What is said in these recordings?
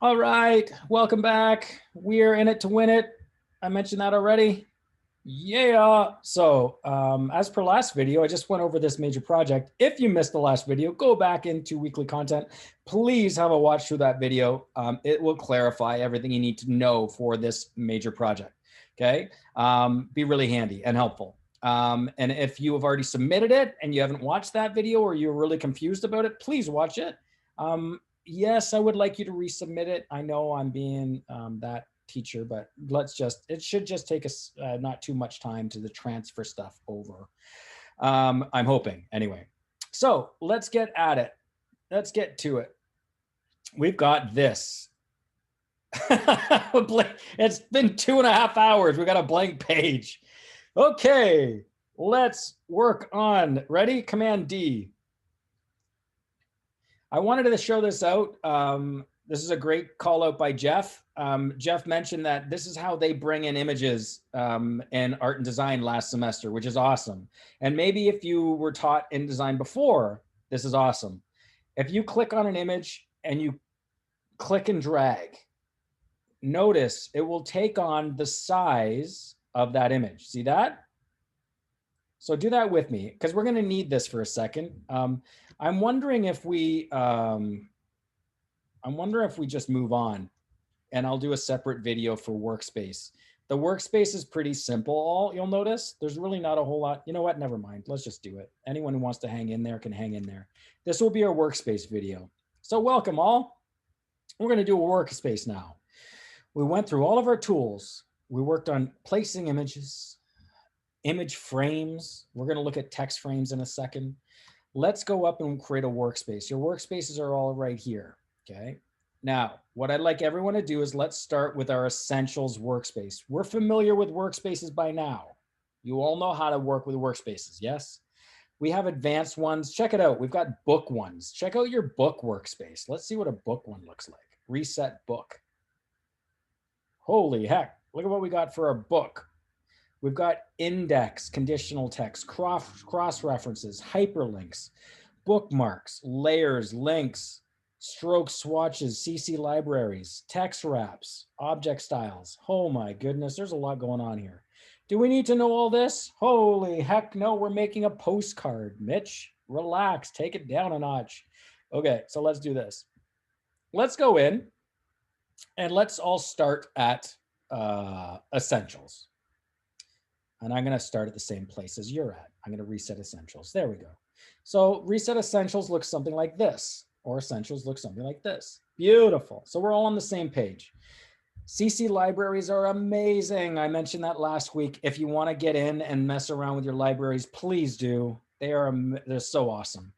All right, welcome back. We're in it to win it. I mentioned that already. Yeah. So as per last video, I just went over this major project. If you missed the last video, go back into weekly content. Please have a watch through that video. It will clarify everything you need to know for this major project. Okay. Be really handy and helpful. And if you have already submitted it and you haven't watched that video or you're really confused about it, please watch it. Yes, I would like you to resubmit it. I know I'm being that teacher, but it should just take us not too much time to the transfer stuff over. I'm hoping anyway. So let's get at it. Let's get to it. We've got this. It's been 2.5 hours. We got a blank page. Okay, let's work on, ready? Command D. I wanted to show this out. This is a great call out by Jeff. Jeff mentioned that this is how they bring in images in art and design last semester, which is awesome. And maybe if you were taught in design before, this is awesome. If you click on an image and you click and drag, notice it will take on the size of that image. See that? So do that with me because we're going to need this for a second. I'm wondering if we just move on and I'll do a separate video for Workspace. The Workspace is pretty simple. You'll notice there's really not a whole lot. You know what? Never mind. Let's just do it. Anyone who wants to hang in there can hang in there. This will be our Workspace video. So welcome all. We're going to do a Workspace now. We went through all of our tools. We worked on placing images, image frames. We're going to look at text frames in a second. Let's go up and create a workspace. Your workspaces are all right here. Okay. Now, what I'd like everyone to do is let's start with our essentials workspace. We're familiar with workspaces by now. You all know how to work with workspaces, yes? We have advanced ones. Check it out. We've got book ones. Check out your book workspace. Let's see what a book one looks like. Reset book. Holy heck. Look at what we got for our book. We've got index, conditional text, cross references, hyperlinks, bookmarks, layers, links, stroke swatches, CC libraries, text wraps, object styles. Oh my goodness, there's a lot going on here. Do we need to know all this? Holy heck no, we're making a postcard. Mitch, relax, take it down a notch. Okay, so let's do this. Let's go in and let's all start at essentials. And I'm going to start at the same place as you're at. I'm going to reset essentials. There we go. So reset essentials looks something like this, or essentials looks something like this. Beautiful. So we're all on the same page. CC libraries are amazing. I mentioned that last week. If you want to get in and mess around with your libraries, please do. They're so awesome.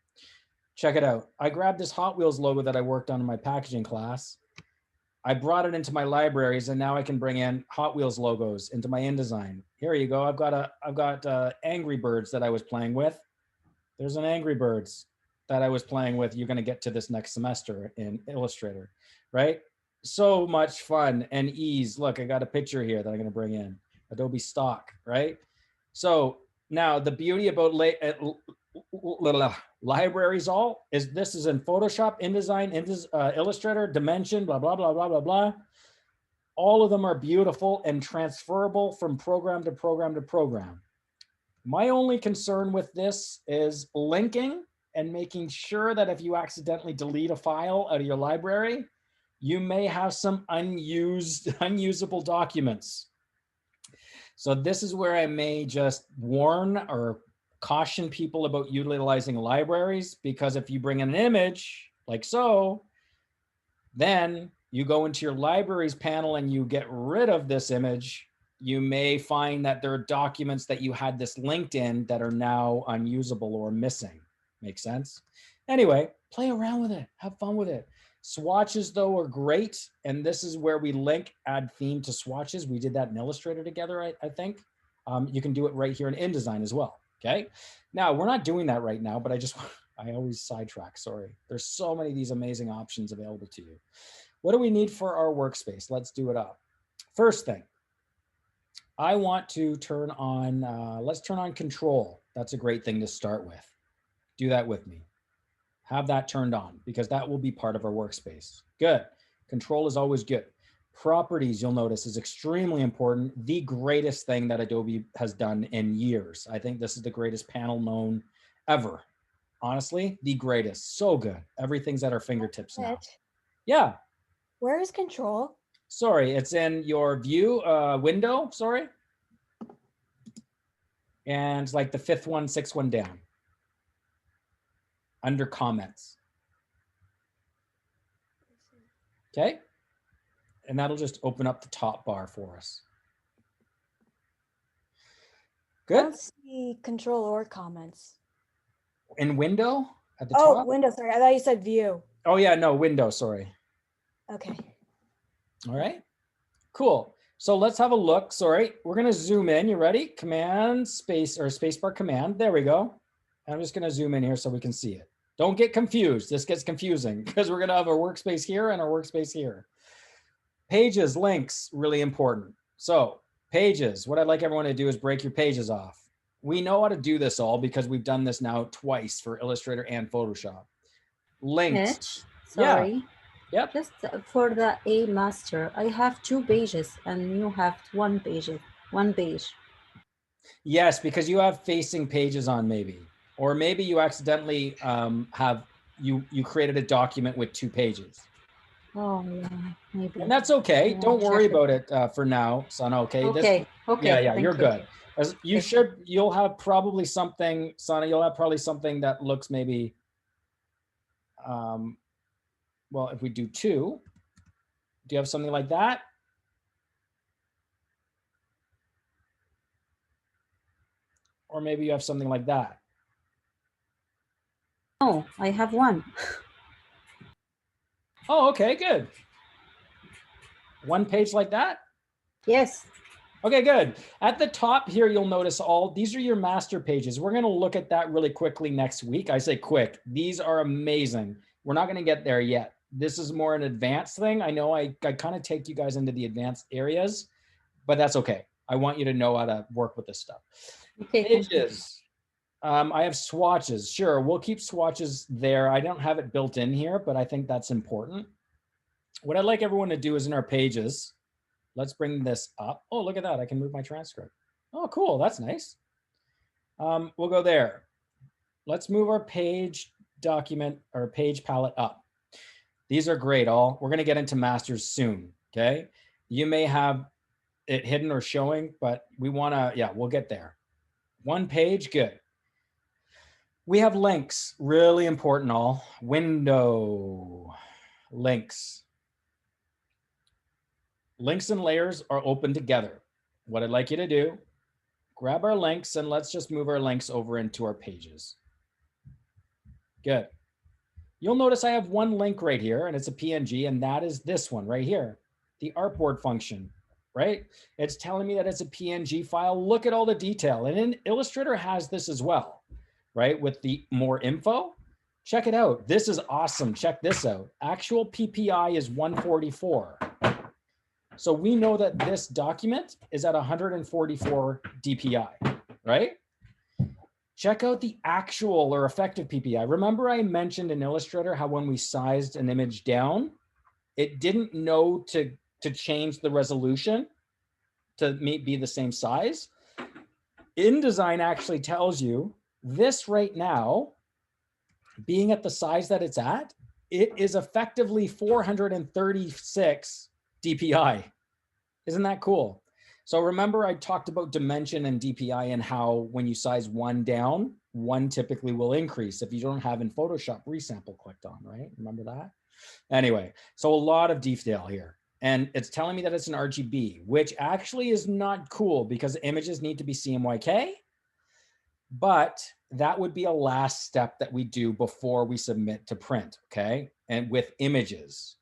Check it out. I grabbed this Hot Wheels logo that I worked on in my packaging class. I brought it into my libraries, and now I can bring in Hot Wheels logos into my InDesign. Here you go. I've got Angry Birds that I was playing with. There's an Angry Birds that I was playing with. You're going to get to this next semester in Illustrator, right? So much fun and ease. Look, I got a picture here that I'm going to bring in. Adobe Stock, right? So now the beauty about libraries all is this is in Photoshop, InDesign, Illustrator, Dimension, blah, blah, blah, blah, blah, blah. All of them are beautiful and transferable from program to program to program. My only concern with this is linking and making sure that if you accidentally delete a file out of your library, you may have some unusable documents. So this is where I may just warn or caution people about utilizing libraries, because if you bring in an image like so, then you go into your libraries panel and you get rid of this image, you may find that there are documents that you had this linked in that are now unusable or missing. Make sense? Anyway, play around with it, have fun with it. Swatches though are great. And this is where we link add theme to swatches. We did that in Illustrator together, I think. You can do it right here in InDesign as well. Okay. Now we're not doing that right now, but I always sidetrack, sorry. There's so many of these amazing options available to you. What do we need for our workspace? Let's do it up. First thing, I want to turn on, let's turn on control. That's a great thing to start with. Do that with me. Have that turned on because that will be part of our workspace. Good. Control is always good. Properties, you'll notice, is extremely important. The greatest thing that Adobe has done in years. I think this is the greatest panel known ever. Honestly, the greatest. So good. Everything's at our fingertips now. Yeah. Where is control? Sorry, it's in your view window. Sorry. And like the fifth one, sixth one down. Under comments. Okay. And that'll just open up the top bar for us. Good. I don't see control or comments. In window at the top? Oh, window, sorry. I thought you said view. Oh yeah, no, window, sorry. Okay. All right, cool. So let's have a look. Sorry, we're gonna zoom in. You ready? Command space or spacebar command. There we go. I'm just gonna zoom in here so we can see it. Don't get confused. This gets confusing because we're gonna have our workspace here and our workspace here. Pages, links, really important. So pages, what I'd like everyone to do is break your pages off. We know how to do this all because we've done this now twice for Illustrator and Photoshop. Links. Sorry. Yeah. Yep. Just for the A master, I have 2 pages and you have one page. Yes, because you have facing pages on maybe, or maybe you accidentally you created a document with 2 pages. Oh yeah, maybe. And that's okay. Yeah, don't worry about it for now, Sana. Okay. Okay. Okay. Yeah. You're good. As you'll have probably something, Sana. You'll have probably something that looks maybe. Well, if we do 2, do you have something like that? Or maybe you have something like that. No, I have 1. Oh, okay, good. 1 page like that? Yes. Okay, good. At the top here, you'll notice these are your master pages. We're going to look at that really quickly next week. I say quick. These are amazing. We're not going to get there yet. This is more an advanced thing. I know I kind of take you guys into the advanced areas, but that's okay. I want you to know how to work with this stuff. Okay. Pages. I have swatches. Sure, we'll keep swatches there. I don't have it built in here, but I think that's important. What I'd like everyone to do is in our pages, let's bring this up. Oh, look at that. I can move my transcript. Oh, cool. That's nice. We'll go there. Let's move our page document or page palette up. These are great. We're going to get into masters soon. Okay. You may have it hidden or showing, but we want to, yeah, we'll get there. 1 page. Good. We have links, really important. Window links. Links and layers are open together. What I'd like you to do, grab our links and let's just move our links over into our pages. Good. You'll notice I have 1 link right here and it's a PNG, and that is this one right here, the artboard function, right? It's telling me that it's a PNG file. Look at all the detail. And in Illustrator has this as well, right? With the more info, check it out. This is awesome. Check this out. Actual PPI is 144. So we know that this document is at 144 DPI, right? Check out the actual or effective PPI. Remember I mentioned in Illustrator how when we sized an image down, it didn't know to change the resolution to be the same size. InDesign actually tells you this right now, being at the size that it's at, it is effectively 436 DPI. Isn't that cool? So remember I talked about dimension and DPI and how when you size 1 down, 1 typically will increase if you don't have in Photoshop resample clicked on, right? Remember that? Anyway, so a lot of detail here. And it's telling me that it's an RGB, which actually is not cool because images need to be CMYK, but that would be a last step that we do before we submit to print, okay? And with images,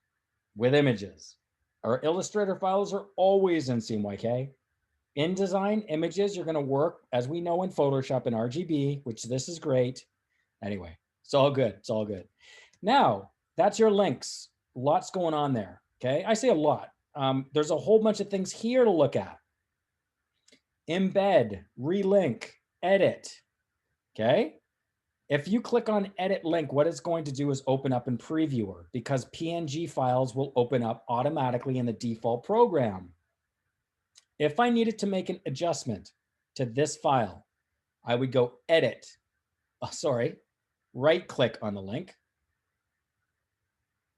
our Illustrator files are always in CMYK. InDesign images, you're gonna work, as we know in Photoshop, in RGB, which this is great. Anyway, it's all good, it's all good. Now, that's your links. Lots going on there, okay? I say a lot. There's a whole bunch of things here to look at. Embed, relink, edit, okay? If you click on edit link, what it's going to do is open up in Previewer because PNG files will open up automatically in the default program. If I needed to make an adjustment to this file, I would go edit, right click on the link,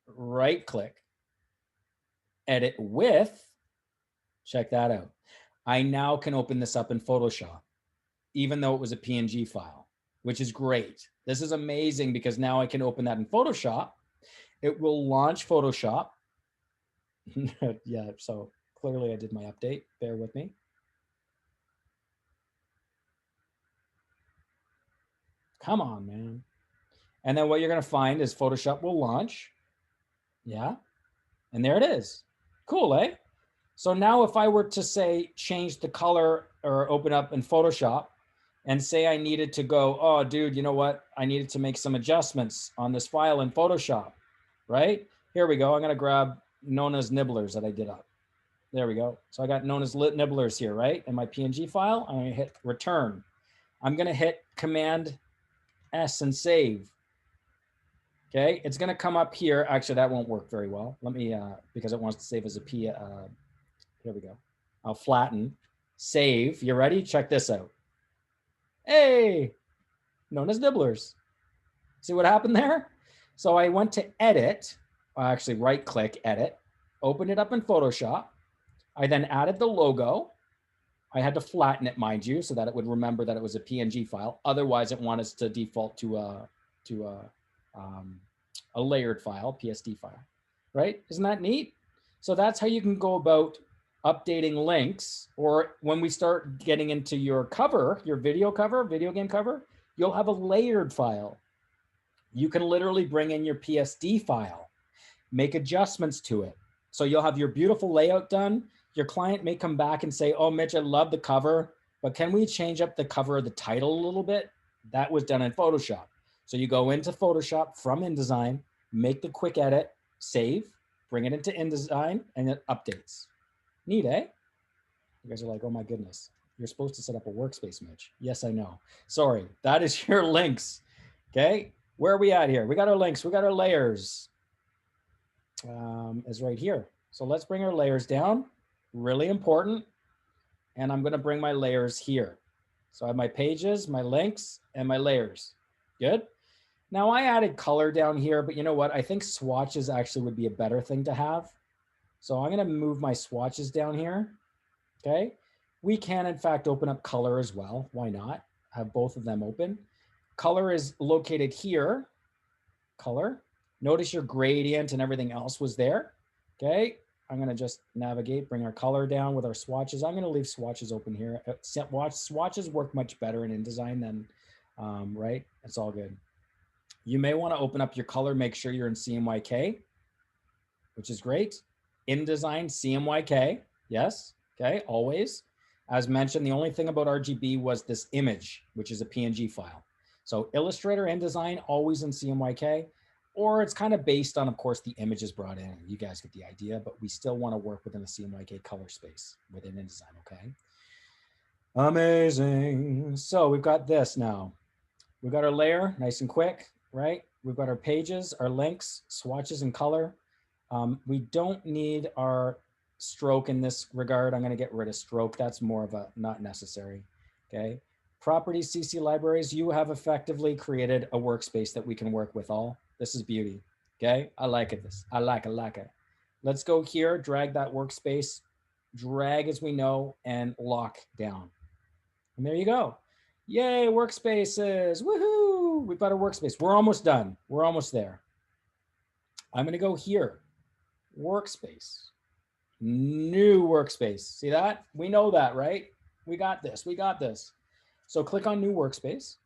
right click, edit with, check that out. I now can open this up in Photoshop, even though it was a PNG file, which is great. This is amazing because now I can open that in Photoshop. It will launch Photoshop. Yeah, so clearly I did my update. Bear with me. Come on, man. And then what you're going to find is Photoshop will launch. Yeah. And there it is. Cool, eh? So now if I were to say change the color or open up in Photoshop and say I needed to go, oh, dude, you know what? I needed to make some adjustments on this file in Photoshop, right? Here we go. I'm going to grab Nona's Nibblers that I did up. There we go. So I got Nona's Nibblers here, right? In my PNG file, I'm going to hit return. I'm going to hit Command S and save. Okay, it's going to come up here. Actually, that won't work very well. Let me, because it wants to save as a P. Here we go. I'll flatten, save. You ready? Check this out. Hey, Nona's Nibblers. See what happened there? So I went to edit, actually right click, edit, opened it up in Photoshop. I then added the logo. I had to flatten it, mind you, so that it would remember that it was a PNG file. Otherwise, it wanted us to default to a layered file, PSD file, right? Isn't that neat? So that's how you can go about updating links, or when we start getting into your cover, your video cover, video game cover, you'll have a layered file. You can literally bring in your PSD file, make adjustments to it. So you'll have your beautiful layout done. Your client may come back and say, oh, Mitch, I love the cover, but can we change up the cover of the title a little bit? That was done in Photoshop. So you go into Photoshop from InDesign, make the quick edit, save, bring it into InDesign, and it updates. Neat, eh? You guys are like, oh my goodness, you're supposed to set up a workspace, Mitch. Yes, I know. Sorry, that is your links. Okay, where are we at here? We got our links, we got our layers. Is right here. So let's bring our layers down. Really important. And I'm going to bring my layers here. So I have my pages, my links, and my layers. Good. Now I added color down here, but you know what? I think swatches actually would be a better thing to have. So I'm going to move my swatches down here. Okay. We can in fact open up color as well. Why not? Have both of them open. Color is located here. Color. Notice your gradient and everything else was there. Okay. I'm going to just navigate, bring our color down with our swatches. I'm going to leave swatches open here. Swatches work much better in InDesign than, right? It's all good. You may want to open up your color, make sure you're in CMYK, which is great. InDesign, CMYK, yes, okay, always. As mentioned, the only thing about RGB was this image, which is a PNG file. So Illustrator, InDesign, always in CMYK, or it's kind of based on, of course, the images brought in. You guys get the idea, but we still want to work within the CMYK color space within InDesign, okay? Amazing. So we've got this now. We've got our layer, nice and quick, right? We've got our pages, our links, swatches, and color. We don't need our stroke in this regard. I'm going to get rid of stroke. That's more of a not necessary, okay? Properties, CC libraries, you have effectively created a workspace that we can work with all. This is beauty, okay? I like it. I like it. Let's go here, drag that workspace, drag as we know, and lock down. And there you go. Yay, workspaces, woohoo! We've got a workspace. We're almost done. We're almost there. I'm gonna go here, workspace, new workspace. See that? We know that, right? We got this, we got this. So click on new workspace.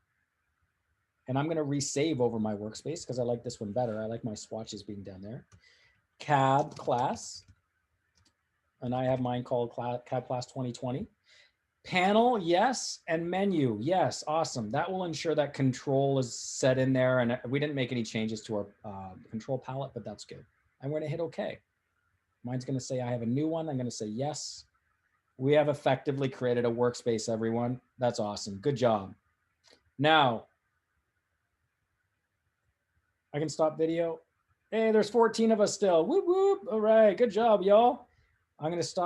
And I'm gonna resave over my workspace because I like this one better. I like my swatches being down there. Cab class. And I have mine called Cab class 2020. Panel, yes, and menu, yes, awesome. That will ensure that control is set in there, and we didn't make any changes to our control palette, but that's good. I'm going to hit OK. Mine's going to say I have a new one. I'm going to say yes. We have effectively created a workspace, everyone. That's awesome. Good job. Now, I can stop video. Hey, there's 14 of us still. Whoop, whoop. All right, good job, y'all. I'm gonna stop